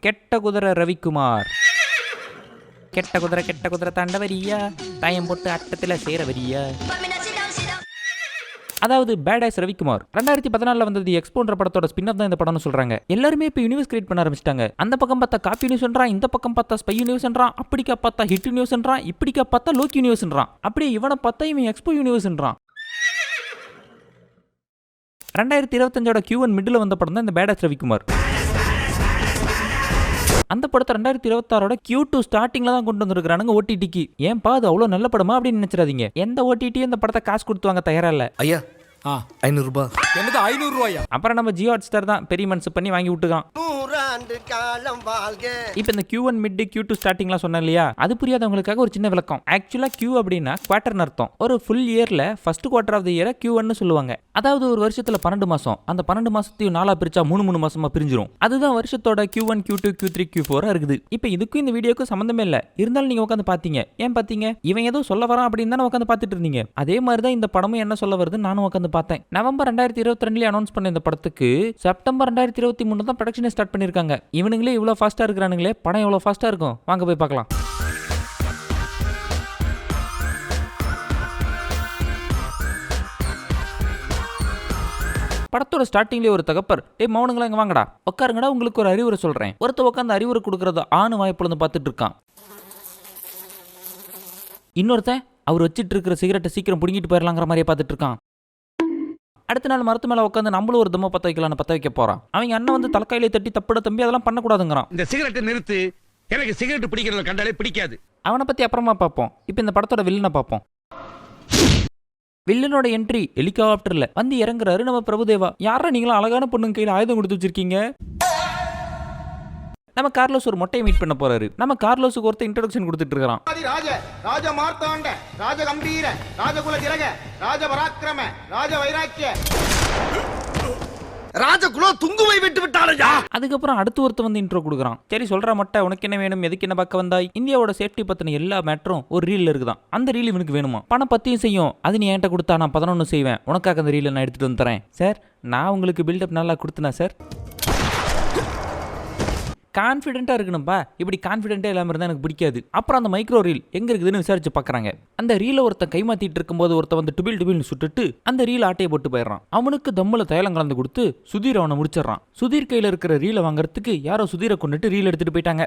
கெட்ட குதிரை ரவிக்குமார். கெட்ட குதிரை தாண்ட வரியா, தாயம் போட்டு அட்டத்தில் சேர வரியா. அதாவது பேடாஸ் ரவிக்குமார் 2014 வந்தது எக்ஸ்போன்ற படத்தோட ஸ்பின் ஆஃப் தான் இந்த படம்னு சொல்றாங்க. எல்லாருமே இப்போ யூனிவர்ஸ் கிரியேட் பண்ண ஆரம்பிச்சிட்டாங்க. அந்த பக்கம் பார்த்தா காப்பி நியூஸ்ன்றான், இந்த பக்கம் பார்த்தா ஸ்பை யூனிவர்ஸ்ன்றான், அப்படிக்கா பார்த்தா ஹிட் யூனிவர்ஸ்ன்றான், இப்படிக்கா பார்த்தா லோக் யூனிவர்ஸ்ன்றான், அப்படியே இவனை பார்த்தா இவன் எக்ஸ்போ யூனிவர்ஸ்ன்றான். 2025 Q1 மிடில் வந்த படம் தான் இந்த பேடாஸ் ரவிக்குமார். அந்த படத்தை 2026 Q2 ஸ்டார்டிங்ல தான் கொண்டு வந்திருக்கானுங்க OTTக்கு. ஏன்பா அது அவ்வளோ நல்ல படமா அப்படின்னு நினைச்சிடாதீங்க. எந்த OTT இந்த படத்தை காசு கொடுத்து வாங்க தயாரா இல்ல. ஐயா 500 ரூபாய். என்னது 500 ரூபாயா? அப்புறம் நம்ம ஜியோ ஹாட்ஸ்டார் தான் பெரிய மனசு பண்ணி வாங்கி விட்டுக்கான். இப்போ இந்த Q1 மிட் Q2 ஸ்டார்டிங்லாம் சொன்னேன் இல்லையா, அது புரியாதவங்களுக்காக ஒரு சின்ன விளக்கம். ஆக்சுவலா Q அப்படின்னா குவார்டர்னு அர்த்தம். ஒரு ஃபுல் இயர்ல ஃபர்ஸ்ட் குவார்டர் ஆஃப் தி இயரை Q1 சொல்லுவாங்க. அதாவது ஒரு வருஷத்துல 12 மாசம். அந்த 12 மாசத்தையும் 4 பிரிச்சா 3 மாசமா பிரிஞ்சிரும். அதுதான் வருஷத்தோட Q1 Q2 Q3 Q4 இருக்குது. இப்போ இதுக்கும் இந்த வீடியோக்கும் சம்பந்தமே இல்ல. இருந்தாலும் நீங்க உட்காந்து பாத்தீங்க. ஏன் பாத்தீங்க? இவன் ஏதோ சொல்ல வரான் அப்படின்னு தானே உட்காந்து பாத்துட்டு இருந்தீங்க. அதே மாதிரி தான் இந்த படமும் என்ன சொல்ல வருதுன்னு நானும் உட்காந்து பார்த்தேன். நவம்பர் 2022 அனௌன்ஸ் பண்ண இந்த படத்துக்கு செப்டம்பர் 2023 தான் ப்ரொடக்ஷனை ஸ்டார்ட் பண்ணிருக்காங்க. இவனுங்களே இவ்வளவு ஃபாஸ்டா இருக்கிறானுங்களே, படம் எவ்வளவு ஃபாஸ்டா இருக்கும்? வாங்க போய் பார்க்கலாம். படத்தோட ஸ்டார்டிங்லேயே ஒரு தகப்பர், மௌனங்களா இங்க வாங்கடா, உட்காருங்கடா, உங்களுக்கு ஒரு அறிவுரை சொல்றேன். ஒருத்த உட்காந்து அறிவுரை கொடுக்கறது ஆணு வாய்ப்புல பார்த்துட்டு இருக்கான். இன்னொருத்தன் அவர் வச்சிட்டு இருக்கிற சிகரெட்டை சீக்கிரம் பிடிங்கிட்டு போயிடலாங்கிற மாதிரியே பார்த்துட்டு இருக்கான். அடுத்த நாள் மரத்து மேல உட்காந்து நம்மளும் ஒரு தம்ம பத்த வைக்கலான்னு பத்த வைக்க போறான். அவங்க அண்ணன் வந்து தலைக்கையிலே தட்டி தப்பிட தம்பி அதெல்லாம் பண்ணக்கூடாதுங்கிறான். இந்த சிகரெட்டை நிறுத்து, எனக்கு சிகரெட் பிடிக்கிறத கண்டாலே பிடிக்காது. அவனை பத்தி அப்புறமா பார்ப்போம். இப்போ இந்த படத்தோட வில்லனை பார்ப்போம். வில்லனோட என்ட்ரி ஹெலிகாப்டர்ல வந்து இறங்குறாரு நம்ம பிரபுதேவா. யாரா நீங்களும் அழகான பொண்ணுங்க கையில ஆயுதம் கொடுத்து வச்சிருக்கீங்க? நம்ம கார்லோஸ் ஒரு மொட்டையை மீட் பண்ண போறாரு. நம்ம கார்லோஸுக்கு ஒருத்தர் இன்ட்ரோடக்ஷன் கொடுத்துட்டு இருக்கான். ராஜ மார்த்தாண்ட, ராஜ கம்பீர, ராஜகுல திலக, ராஜ பராக்கிரம, ராஜ வைராக்கிய, ராஜகுலோ துங்குவை விட்டு விட்டாளையா. அதுக்கப்புறம் அடுத்து ஒருத்தர் வந்து இன்ட்ரோ கொடுக்குறான். சரி சொல்ற மட்டை, உனக்கு என்ன வேணும், எதுக்கு என்ன பார்க்க வந்தாய்? இந்தியாவோட சேஃப்டி பத்தின எல்லா மேட்டரும் ஒரு ரீல்ல இருக்குதான். அந்த ரீல் இவனுக்கு வேணுமா? பணம் பத்தியும் செய்யும். அது நீ என்கிட்ட கொடுத்தா நான் 11 செய்வேன். உனக்காக அந்த ரீலை நான் எடுத்துட்டு வந்து தரேன். சார் நான் உங்களுக்கு பில்டப் நல்லா கொடுத்தனா சார்? கான்ஃபிடென்ட்டாக இருக்கணும்பா. இப்படி கான்ஃபிடென்ட்டாக இல்லாமல் இருந்தால் எனக்கு பிடிக்காது. அப்புறம் அந்த மைக்ரோ ரீல் எங்கே இருக்குதுன்னு விசாரிச்சு பார்க்குறாங்க. அந்த ரீலை ஒருத்தன் கைமாற்றிட்டு இருக்கும்போது ஒருத்தன் வந்து டுபில்னு சுட்டுட்டு அந்த ரீல் ஆட்டையை போட்டு போயிடுறான். அவனுக்கு தம்மில் தைலம் கலந்து கொடுத்து சுதீர் அவனை முடிச்சிடறான். சுதீர் கையில் இருக்கிற ரீலை வாங்குறதுக்கு யாரோ சுதீரை கொண்டுட்டு ரீல் எடுத்துட்டு போயிட்டாங்க.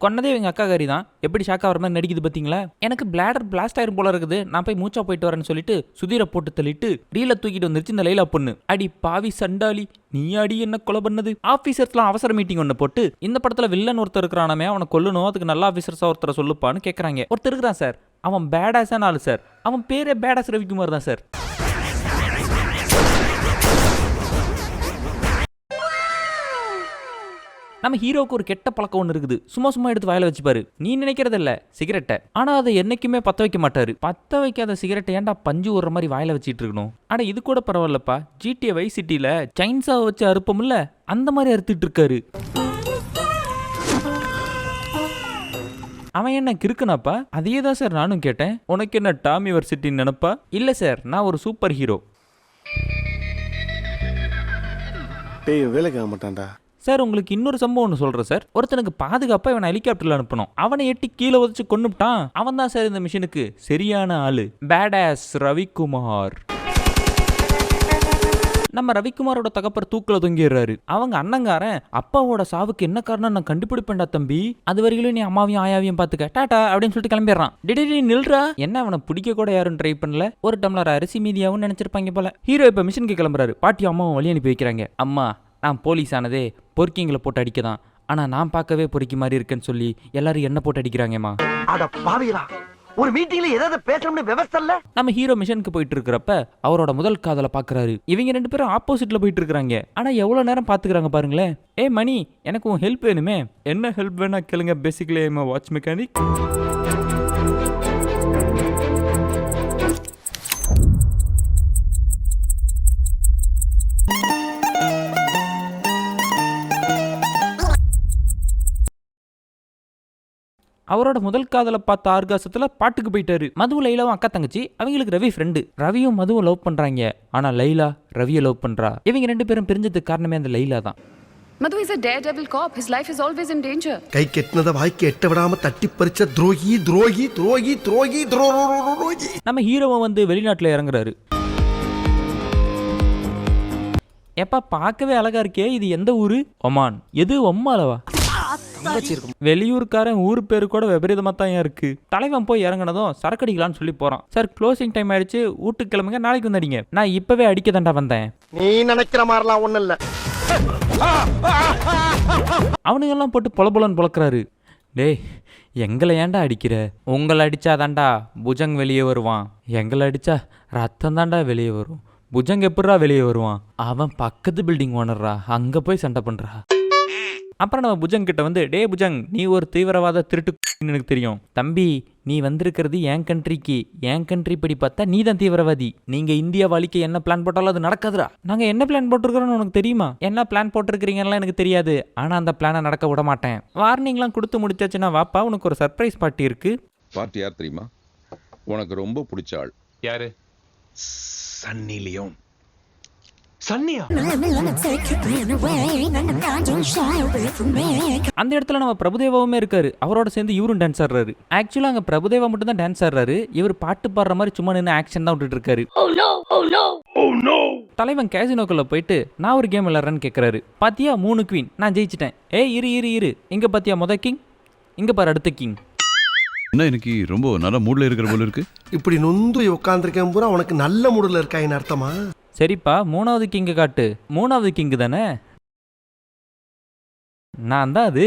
கொன்னதே எங்க அக்காகாரி தான். எப்படி ஷாக்கா வர மாதிரி நடிக்குது பார்த்தீங்களா? எனக்கு பிளாடர் பிளாஸ்ட் ஆயிரும் போல இருக்குது, நான் போய் மூச்சா போயிட்டு வரேன்னு சொல்லிட்டு சுதீரை போட்டு தள்ளிட்டு ரீலை தூக்கிட்டு வந்துருச்சு இந்த லைலா பொண்ணு. அடி பாவி சண்டாளி, நீ அடி என்ன கொலை பண்ணது? ஆபீசர்ஸ்லாம் அவசர மீட்டிங் ஒன்று போட்டு இந்த படத்துல வில்லன் ஒருத்தர் இருக்கிறானமே, அவனை கொல்லணும், அதுக்கு நல்ல ஆபீசர்ஸா ஒருத்தரை சொல்லுப்பான்னு கேட்கறாங்க. ஒருத்தர் இருக்கிறான் சார், அவன் பேடாஸான ஆளு சார். அவன் பேரே பேடாஸ் ரவிக்குமார் தான் சார். நம்ம ஹீரோக்கு ஒரு கெட்ட பழக்கம் ஒன்று இருக்குது. சும்மா எடுத்து வாயில வச்சுப்பாரு. நீ நினைக்கிறது இல்ல சிகரெட்டை, ஆனா அதை என்னைக்குமே பத்த வைக்க மாட்டாரு. பத்த வைக்காத சிகரெட்டை ஏன்டா பஞ்சு ஒரு மாதிரி வாயில வச்சிட்டு இருக்கணும்? ஆனா இது கூட பரவாயில்லப்பா. GTA வைஸ் சிட்டில சைன்ஸாவை வச்சு அறுப்போம்ல, அந்த மாதிரி அறுத்துட்டு இருக்காரு. அவன் என்ன கிறுக்குனாப்பா? அதே தான் சார் நானும் கேட்டேன். உனக்கு என்ன டாம் யூனிவர்சிட்டின்னு நினைப்பா? இல்ல சார், நான் ஒரு சூப்பர் ஹீரோ. வேலைக்கு ஆக மாட்டான்டா சார். உங்களுக்கு இன்னொரு சம்பவம் ஒன்று சொல்கிறேன் சார். ஒருத்தனுக்கு பாதுகாப்பாக இவனை ஹெலிகாப்டரில் அனுப்பணும். அவனை எட்டி கீழே உதச்சு கொண்டுட்டான். அவன் தான் சார் இந்த மிஷனுக்கு சரியான ஆளு. பேடாஸ் ரவிக்குமார். நம்ம ரவிக்குமாரோட தகப்பர் தூக்கில் தொங்கிடுறாரு. அவங்க அண்ணங்காரன் அப்பாவோட சாவுக்கு என்ன காரணம் நான் கண்டுபிடிப்பேன்டா தம்பி, அது வரையிலும் நீ அம்மாவையும் ஆயாவையும் பார்த்துக்க, டாட்டா அப்படின்னு சொல்லிட்டு கிளம்பிடுறான். டிடி நில்றா, என்ன அவனை பிடிக்க கூட யாரும் ட்ரை பண்ணல. ஒரு டம்ளர் அரிசி மீதியாவும் நினைச்சிருப்பாங்க போல. ஹீரோ இப்போ மிஷனுக்கு கிளம்புறாரு. பாட்டியும் அம்மாவும் வழி அனுப்பி வைக்கிறாங்க. அம்மா, நான் போலீஸ் ஆனதே பொறுக்கிங்களை போட்டு அடிக்க தான், ஆனால் நான் பார்க்கவே பொறுக்கி மாதிரி இருக்கேன்னு சொல்லி எல்லாரும் என்ன போட்டு அடிக்கிறாங்கம்மா. ஒரு மீட்டிங்ல ஏதாவது பேசணும்னு விவசாய இல்ல. நம்ம ஹீரோ மிஷனுக்கு போயிட்டு இருக்கிறப்ப அவரோட முதல் காதலை பாக்குறாரு. இவங்க 2 பேரும் ஆப்போசிட்ல போயிட்டு இருக்காங்க. ஆனா எவ்வளவு நேரம் பாத்துக்கிறாங்க பாருங்களேன். மணி, எனக்கு உன் ஹெல்ப் வேணுமே. என்ன ஹெல்ப் வேணா கேளுங்க. Basically I'm watch mechanic. அவரோட முதல் காதலை பார்த்த ஆர்காசத்துல பாட்டுக்கு போயிட்டாரு. மது லைலாவும் அக்கா தங்கச்சி. அவங்களுக்கு ரவி ஃப்ரெண்டு. ரவியும் மதுவும் லவ் பண்றாங்க. ஆனா லைலா ரவியை லவ் பண்றா. இவங்க 2 பேரும் பிரிஞ்சதுக்கு காரணமே அந்த லைலா தான். Madhu is a daredevil cop. His life is always in danger. கை கெட்டினத வாய்க்கு எட்ட விடாம தட்டி பறிச்ச துரோகி துரோகி துரோகி துரோகி துரோகி. நம்ம ஹீரோவை வந்து வெளிநாட்டில் இறங்குறாரு. எப்பா பார்க்கவே அழகா இருக்கே, இது எந்த ஊரு? ஒமான். எது ஒம்மாலவா? வெளியூர்காரன் ஊர் பேரு கூட விபரீதமா தான் இருக்கு. தலைவன் போய் இறங்கினதும் சரக்கடிக்கலான்னு சொல்லி போறான். சார் க்ளோசிங் டைம் ஆயிடுச்சு, வீட்டுக்கு கிளம்புங்க, நாளைக்கு வந்து அடிங்க. நான் இப்பவே அடிக்க தாண்டா வந்தேன். நீ நினைக்கிற மாதிரிலாம் ஒண்ணும் இல்ல. அவனுங்கெல்லாம் போட்டு பொலபொலன்னு பொழக்கிறாரு. டேய் எங்களை ஏன்டா அடிக்கிற? உங்களை அடிச்சா தாண்டா புஜங் வெளியே வருவான், எங்களை அடிச்சா ரத்தம் தாண்டா வெளியே வரும். புஜங் எப்படா வெளியே வருவான்? அவன் பக்கத்து பில்டிங் ஓனர்ரா, அங்க போய் சண்டை பண்றா. அப்புறம் நம்ம புஜங் கிட்ட வந்து, டே புஜங், நீ ஒரு தீவிரவாத திருட்டு எனக்கு தெரியும் தம்பி, நீ வந்திருக்கிறது என் கண்ட்ரிக்கு, என் கண்ட்ரி படி பார்த்தா நீ தான் தீவிரவாதி. நீங்க இந்தியா வழிக்கு என்ன பிளான் போட்டாலும் அது நடக்காதுடா. நாங்க என்ன பிளான் போட்டிருக்கிறோம்னு உனக்கு தெரியுமா? என்ன பிளான் போட்டிருக்கிறீங்கலாம் எனக்கு தெரியாது, ஆனா அந்த பிளானை நடக்க விட மாட்டேன். வார்னிங்லாம் கொடுத்து முடிச்சாச்சுன்னா வாப்பா, உனக்கு ஒரு சர்ப்ரைஸ் பார்ட்டி இருக்கு. பார்ட்டி யார் தெரியுமா? உனக்கு ரொம்ப பிடிச்ச ஆள். யாரு? சன்னி லியோன். சன்னியா? அந்த இடத்துல நம்ம பிரபுதேவாவுமே இருக்காரு. அவரோட சேர்ந்து இவரும் டான்ஸ் ஆடுறாரு. ஆக்சுவலா அங்க பிரபுதேவா மட்டும் தான் டான்ஸ் ஆடுறாரு. இவர் பாட்டு பாடுற மாதிரி சும்மா நின்று ஆக்ஷன் தான் விட்டுட்டு இருக்காரு. தலைவன் கேசினோக்குள்ள போயிட்டு, நான் ஒரு கேம் விளையாடுறேன்னு கேட்கறாரு. பாத்தியா 3 குவீன், நான் ஜெயிச்சிட்டேன். ஏய் இரு இங்க பாத்தியா முத கிங், இங்க பாரு அடுத்த கிங். என்ன இன்னைக்கு ரொம்ப நல்ல மூட்ல இருக்கிற போல இருக்கு. இப்படி நொந்து உட்காந்துருக்கேன் பூரா உனக்கு நல்ல மூடுல இருக்காயின்னு அர்த்தமா? சரிப்பா 3வது கிங்கு காட்டு. 3வது கிங்கு தானே? நான் தான் அது.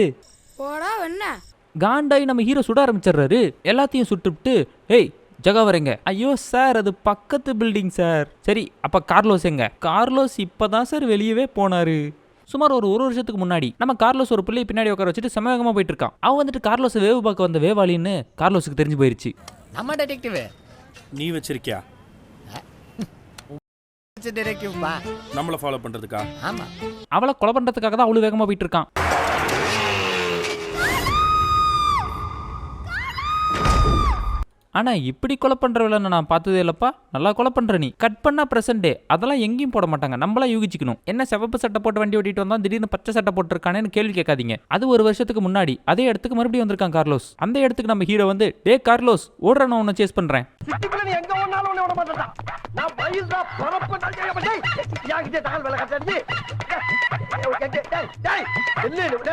காண்டாய் நம்ம ஹீரோ சுட ஆரம்பிச்சிடுறாரு. எல்லாத்தையும் சுட்டுவிட்டு, ஏய் ஜகா வரேங்க. ஐயோ சார், அது பக்கத்து பில்டிங் சார். சரி அப்ப கார்லோஸ் எங்க? கார்லோஸ் இப்பதான் சார் வெளியவே போனாரு. சுமார் ஒரு வருஷத்துக்கு முன்னாடி நம்ம கார்லோஸ் ஒரு பிள்ளையை பின்னாடி உட்கார வச்சுட்டு சமவேகமா போயிட்டு இருக்கான். அவன் வந்துட்டு கார்லோஸ் வேவு பார்க்க வந்த வேவாளின்னு கார்லோஸுக்கு தெரிஞ்சு போயிருச்சு. நம்ம டிடெக்டிவ் நீ வச்சிருக்கியா? டிடெக்டிவ் பா, நம்மள ஃபாலோ பண்றதுக்கா? ஆமா. அவளை கொலை பண்றதுக்காக தான் அவ்வளவு வேகமா போயிட்டு இருக்கான். ஆனா இப்படி கொலை பண்றவள நான் பார்த்ததே இல்லப்பா. நல்லா கொலை பண்ற நீ. கட் பண்ணா பிரசன்ட் டே, அதெல்லாம் எங்கேயும் போட மாட்டாங்க, நம்மளா யூகிச்சுக்கணும். என்ன சிவப்பு சட்டை போட்டு வண்டி ஓட்டிட்டு வந்தா திடீர்னு பச்சை சட்டை போட்டுருக்கானேன்னு கேள்வி கேட்காதீங்க. அது ஒரு வருஷத்துக்கு முன்னாடி அதே இடத்துக்கு மறுபடியும் வந்திருக்கான் கார்லோஸ். அந்த இடத்துக்கு நம்ம ஹீரோ வந்து, டே கார்லோஸ் ஓடுற, நான் உன்னை சேஸ் பண்றேன். நீ எங்க ஓடுனாலும் உன்னை விட மாட்டேன். நான் பைசா பரப்பு யாகிட்டே தகவல் வேலை கட்டாச்சு.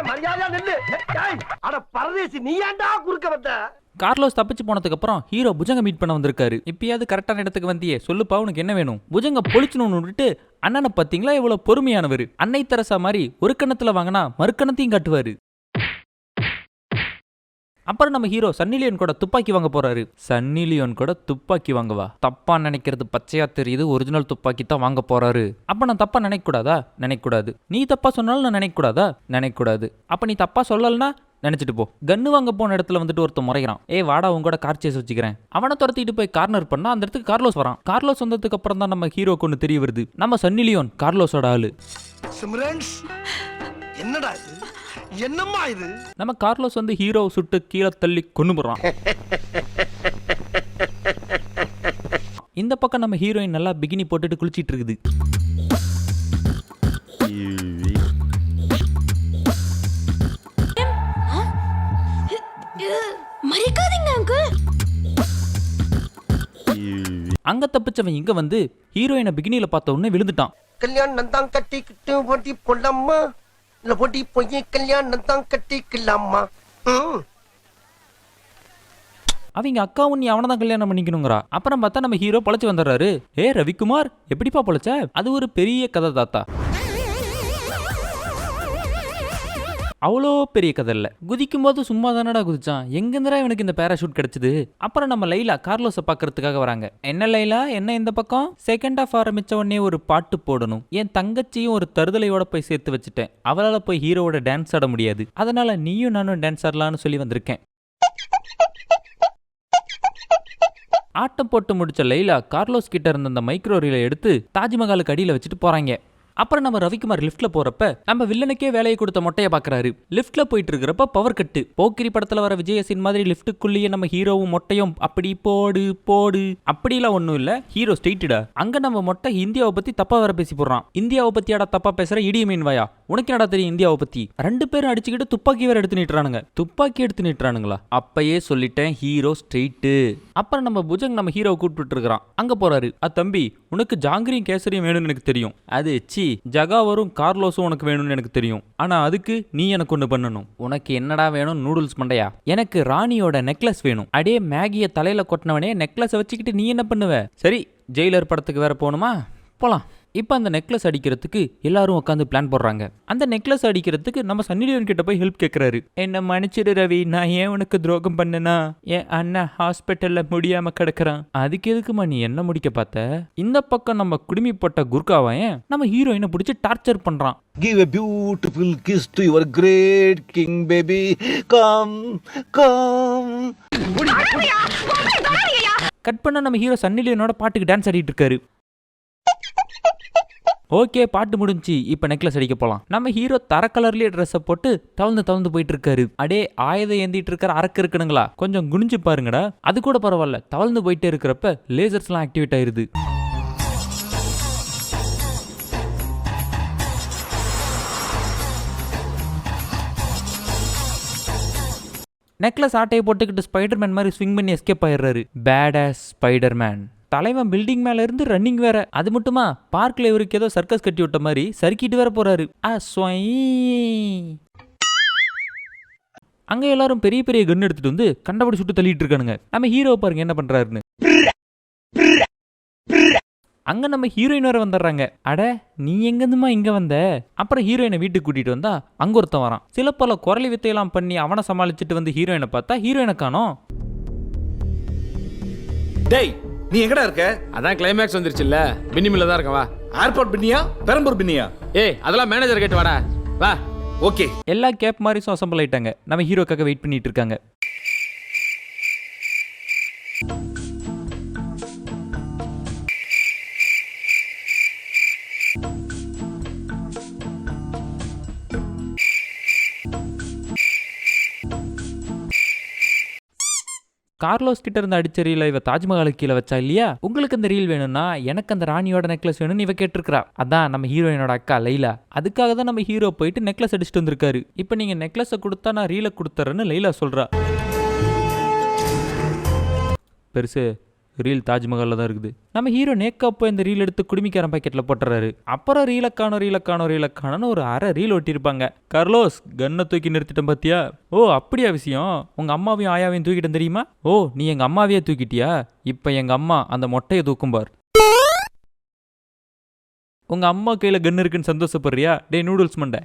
மரியாதையா நில்லு. அட பரதேசி, நீ ஏன்டா குறுக்க வந்த? கார்லோஸ் தப்பிச்சு போனதுக்கு அப்புறம் ஹீரோ புஜங்க மீட் பண்ண வந்திருக்காரு. இப்பயாவது கரெக்டான இடத்துக்கு வந்தியே, சொல்லுப்பா உனக்கு என்ன வேணும்? புஜங்க பொழிச்சுன்னு விட்டுட்டு, அண்ணனை பாத்தீங்களா எவ்வளவு பொறுமையானவர். அன்னை தெரசா மாதிரி ஒரு கணத்துல வாங்கினா மறுக்கணத்தையும் காட்டுவாரு. அப்புறம் நம்ம ஹீரோ சன்னி லியோன் கூட துப்பாக்கி வாங்க போறாரு. சன்னி லியோன் கூட துப்பாக்கி வாங்கவா? தப்பா நினைக்கிறது பச்சையா தெரியுது, ஒரிஜினல் துப்பாக்கி தான் வாங்க போறாரு. அப்ப நான் தப்பா நினைக்க கூடாதா? நினைக்க கூடாது. நீ தப்பா சொன்னாலும் நான் நினைக்க கூடாதா? நினைக்க கூடாது. அப்ப நீ தப்பா சொல்லலனா நினைச்சிட்டு போ. கன்னு வாங்க போன இடத்துல வந்துட்டு ஒருத்த முறைகிறான். ஏய் வாடா, உங்க கூட கார் சேஸ் வச்சுக்கிறேன். அவனை துரத்திட்டு போய் கார்னர் பண்ணா அந்த இடத்துக்கு கார்லோஸ் வரான். கார்லோஸ் வந்ததுக்கு அப்புறம் தான் நம்ம ஹீரோக்கு ஒன்று தெரிய வருது, நம்ம சன்னி லியோன் கார்லோஸோட ஆளு. சிம்ரன்ஸ், என்னடா இது? என்னம்மா இது? நம்ம கார்லோஸ் வந்து ஹீரோ சுட்டு கீழே தள்ளி கொண்டு போறான். இந்த பக்கம் நம்ம ஹீரோயின் நல்லா பிகினி போட்டுட்டு குளிச்சிட்டு இருக்குது. அங்க தப்பிச்சவன் இங்க வந்து ஹீரோயினை பிகினியில பார்த்த உடனே விழுந்துட்டான். கல்யாணம் தான் கட்டிக்கிட்டு போட்டி போடலாமா, இல்ல போட்டி போய் கல்யாணம் தான் கட்டிக்கலாமா? அவங்க அக்காவும் நீ அவனை தான் கல்யாணம் பண்ணிக்கணுங்கிறா. அப்புறம் பார்த்தா நம்ம ஹீரோ பொழைச்சு வந்துடுறாரு. ஏ ரவிக்குமார், எப்படிப்பா பொழைச்ச? அது ஒரு பெரிய கதை தாத்தா. அவ்வளோ பெரிய கதை இல்லை. குதிக்கும் போது சும்மா தானடா குதிச்சான், எங்கேருந்துடா இவனுக்கு இந்த பேராஷூட் கிடைச்சது? அப்புறம் நம்ம லைலா கார்லோஸை பார்க்கறதுக்காக வராங்க. என்ன லைலா, என்ன இந்த பக்கம்? செகண்ட் ஹாஃப் ஆரம்பிச்ச உடனே ஒரு பாட்டு போடணும். என் தங்கச்சியும் ஒரு தருதலையோட போய் சேர்த்து வச்சுட்டேன். அவளால் போய் ஹீரோவோட டான்ஸ் ஆட முடியாது, அதனால நீயும் நானும் டான்ஸ் ஆடலான்னு சொல்லி வந்திருக்கேன். ஆட்டம் போட்டு முடிச்ச லைலா கார்லோஸ் கிட்ட இருந்த அந்த மைக்ரோ ரீலை எடுத்து தாஜ்மஹாலுக்கு அடியில் வச்சுட்டு போறாங்க. அப்புறம் நம்ம ரவிக்குமார் லிஃப்ட்ல போறப்ப நம்ம வில்லனுக்கே வேலையை கொடுத்த மொட்டையை பாக்குறாரு. லிஃப்ட்ல போயிட்டு இருக்கிறப்ப பவர் கட்டு. போக்கிரி படத்துல வர விஜயசின் மாதிரி லிஃப்ட்டுக்குள்ளேயே நம்ம ஹீரோவும் மொட்டையும் அப்படி போடு போடு அப்படிலாம் ஒண்ணும் இல்ல. ஹீரோ ஸ்ட்ரெயிட்டடா. அங்க நம்ம மொட்டை இந்தியாவை பத்தி தப்பா வேற பேசி போடுறான். இந்தியாவை பத்தியாடா தப்பா பேசுற இடிய மீன் வாயா, உனக்கு என்னடா தெரியும் இந்தியாவை பத்தி? ரெண்டு பேரும் அடிச்சுக்கிட்டு துப்பாக்கி வேற எடுத்து நீட்டுறானுங்க. துப்பாக்கி எடுத்து நீட்டுறானுங்களா? அப்பயே சொல்லிட்டேன் ஹீரோ ஸ்ட்ரெயிட்டு. அப்புறம் நம்ம புஜங் நம்ம ஹீரோ கூப்பிட்டு இருக்கிறான். அங்க போறாரு. தம்பி உனக்கு ஜாங்கிரியும் கேசரியும் வேணும்னு எனக்கு தெரியும். அது சி ஜகாவரும் கார்லோஸும் உனக்கு வேணும்னு எனக்கு தெரியும். ஆனா அதுக்கு நீ எனக்கு ஒண்ணு பண்ணணும். உனக்கு என்னடா வேணும் நூடுல்ஸ் மண்டையா? எனக்கு ராணியோட நெக்லஸ் வேணும். அடே மேகிய தலையில கொட்டினவனே நெக்லஸ் வச்சுக்கிட்டு நீ என்ன பண்ணுவ? சரி ஜெயிலர் படத்துக்கு வேற போகணுமா? போலாம். இப்போ அந்த நெக்லஸ் அடிக்கிறதுக்கு எல்லாரும் உட்காந்து பிளான் போடுறாங்க. அந்த நெக்லஸ் அடிக்கிறதுக்கு நம்ம சன்னி லியோன் கிட்ட போய் ஹெல்ப் கேட்கறாரு. என்ன மன்னிச்சிடு ரவி, நான் ஏன் உனக்கு துரோகம் பண்ணனா? என் அண்ணன் ஹாஸ்பிட்டல்ல முடியாம கிடக்குறான். அதுக்கு எதுக்குமா நீ என்ன முடிக்க பார்த்த? இந்த பக்கம் நம்ம குடுமிப்பட்ட குர்காவையன் நம்ம ஹீரோயினை பிடிச்சி டார்ச்சர் பண்றான். Give a beautiful kiss to your great king, baby. Come, come. Cut பண்ண நம்ம ஹீரோ சன்னி லியோனோட பாட்டுக்கு டான்ஸ் ஆடிட்டு இருக்காரு. ஓகே பாட்டு முடிஞ்சு இப்போ நெக்லஸ் அடிக்க போலாம். நம்ம ஹீரோ தர கலர்லயே ட்ரெஸ்ஸை போட்டு தவழ்ந்து போயிட்டு இருக்காரு. அடே ஆயுதம் ஏந்திட்டு இருக்கிற அரக்கு இருக்குனுங்களா, கொஞ்சம் குனிஞ்சு பாருங்கடா. அது கூட பரவாயில்ல, தவழ்ந்து போயிட்டே இருக்கிறப்ப லேசர்ஸ்லாம் ஆக்டிவேட் ஆயிருது. நெக்லஸ் ஆட்டையை போட்டுக்கிட்டு ஸ்பைடர்மேன் மாதிரி ஸ்விங் பண்ணி எஸ்கேப் ஆயிடுறாரு. Bad ass Spiderman. தலைவன் பில்டிங் மேல இருந்து ரன்னிங் வேற. அது மட்டுமா பார்க்ல இவருக்கு ஏதோ சர்க்கஸ் கட்டி விட்ட மாதிரி சறுக்கிட்டு வேற போறாரு. அங்க எல்லாரும் பெரிய பெரிய கன் எடுத்துட்டு வந்து கண்டபடி சுட்டு தள்ளிட்டு இருக்கானுங்க. நம்ம ஹீரோ பாருங்க என்ன பண்றாருன்னு. அங்க நம்ம ஹீரோயின் வேற வந்துடுறாங்க. அட நீ எங்கேருந்துமா இங்க வந்த? அப்புறம் ஹீரோயினை வீட்டுக்கு கூட்டிட்டு வந்தா அங்க ஒருத்தன் வரான். சில பல குரலி வித்தையெல்லாம் பண்ணி அவனை சமாளிச்சுட்டு வந்து ஹீரோயினை பார்த்தா ஹீரோயினை காணோம். டேய் நீ எங்கடா இருக்க? அதான் கிளைமேக்ஸ் வந்துருச்சுல்ல, பின்னிமில்ல தான் இருக்கவா. ஏர்போர்ட் பின்னியா பெரம்பூர் பின்னியா? ஏய் அதெல்லாம் மேனேஜர் கேட்டு வாடா வா. ஓகே. எல்லா கேப் மாதிரி அசம்பிள் ஆயிட்டாங்க. நம்ம ஹீரோக்காக வெயிட் பண்ணிட்டு இருக்காங்க. கார்லோஸ் கிட்ட இருந்து அடிச்ச ரீல இவ தாஜ்மஹாலுக்கு கீழே வச்சா இல்லையா? உங்களுக்கு அந்த ரீல் வேணும்னா எனக்கு அந்த ராணியோட நெக்லஸ் வேணும்னு இவ கேட்டிருக்கா. அதான் நம்ம ஹீரோயினோட அக்கா லைலா. அதுக்காக தான் நம்ம ஹீரோ போயிட்டு நெக்லஸ் அடிச்சுட்டு வந்திருக்காரு. இப்போ நீங்க நெக்லஸை கொடுத்தா நான் ரீலை கொடுத்துறேன்னு லைலா சொல்றா. பெருசு ரீல் தாஜ்மஹாலில் தான் இருக்குது. நம்ம ஹீரோ நேக்கா போய் இந்த ரீல் எடுத்து குடுமிக்காரன் பாக்கெட்டில் போட்டுறாரு. அப்புறம் ரீலக்கானு ஒரு அரை ரீல் ஒட்டியிருப்பாங்க. கார்லோஸ் கன்னை தூக்கி நிறுத்திட்டேன் பாத்தியா? ஓ அப்படியா விஷயம்? உங்க அம்மாவையும் ஆயாவையும் தூக்கிட்டேன் தெரியுமா? ஓ நீ எங்க அம்மாவையே தூக்கிட்டியா? இப்போ எங்க அம்மா அந்த மொட்டையை தூக்கும்பார். உங்க அம்மா கையில கன் இருக்குன்னு சந்தோஷப்படுறியா? டே நூடுல்ஸ் மண்டை.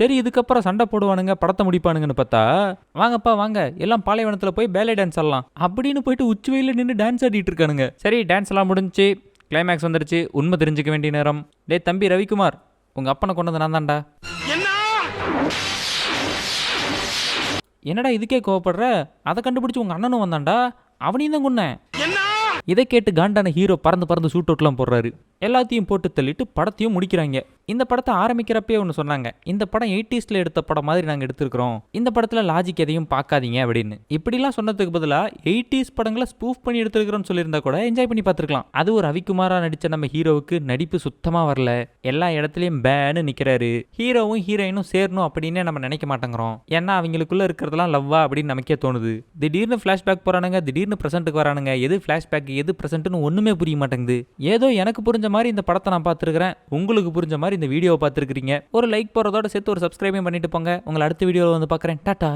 சரி இதுக்கப்புறம் சண்டை போடுவானுங்க, படத்தை முடிப்பானுங்கன்னு பார்த்தா வாங்கப்பா வாங்க எல்லாம் பாலைவனத்தில் போய் பேலே டான்ஸ் ஆடலாம் அப்படின்னு போயிட்டு உச்சி வெயில நின்று டான்ஸ் ஆடிட்டு இருக்கானுங்க. சரி டான்ஸ் எல்லாம் முடிஞ்சு கிளைமேக்ஸ் வந்துருச்சு. உண்மை தெரிஞ்சுக்க வேண்டிய நேரம். டே தம்பி ரவிக்குமார், உங்க அப்பனை கொண்டது நான் தான்டா. என்னடா இதுக்கே கோவப்படுற? அதை கண்டுபிடிச்சு உங்க அண்ணனும் வந்தான்டா, அவனையும் தான் கொன்னேன். இதை கேட்டு காண்டான ஹீரோ பறந்து ஷூட் அவுட்லாம் போடுறாரு. எல்லாத்தையும் போட்டு தள்ளிட்டு படத்தையும் முடிக்கிறாங்க. இந்த படத்தை ஆரம்பிக்கிறப்பே ஒன்று சொன்னாங்க, இந்த படம் 80s எடுத்த படம் மாதிரி நாங்கள் எடுத்திருக்கிறோம், இந்த படத்தில் லாஜிக் எதையும் பார்க்காதீங்க அப்படின்னு. இப்படிலாம் சொன்னதுக்கு பதிலாக 80s படங்களை ஸ்பூஃப் பண்ணி எடுத்துருக்கிறோம்னு சொல்லியிருந்தா கூட என்ஜாய் பண்ணி பார்த்துருக்கலாம். அது ஒரு ரவிக்குமாரா நடித்த நம்ம ஹீரோவுக்கு நடிப்பு சுத்தமாக வரல. எல்லா இடத்துலையும் பேன்னு நிற்கிறாரு. ஹீரோவும் ஹீரோயினும் சேரணும் அப்படின்னே நம்ம நினைக்க மாட்டேங்கிறோம். ஏன்னா அவங்களுக்குள்ள இருக்கிறதெல்லாம் லவ்வா அப்படின்னு நமக்கே தோணுது. திடீர்னு ஃப்ளாஷ்பேக் போகிறானுங்க, திடீர்னு ப்ரெசென்ட்டுக்கு வரானுங்க. எது ஃப்ளாஷ்பேக் எது ப்ரெசென்ட்னு ஒன்றுமே புரிய மாட்டேங்குது. ஏதோ எனக்கு புரிஞ்ச மாதிரி இந்த படத்தை நான் பார்த்துருக்கிறேன், உங்களுக்கு புரிஞ்ச மாதிரி இந்த வீடியோவை பார்த்துருக்கிறீங்க. ஒரு லைக் போடுறதோட சேர்த்து ஒரு சப்ஸ்கிரைபையும் பண்ணிட்டு போங்க. உங்களை அடுத்த வீடியோவில் வந்து பார்க்குறேன். டாட்டா.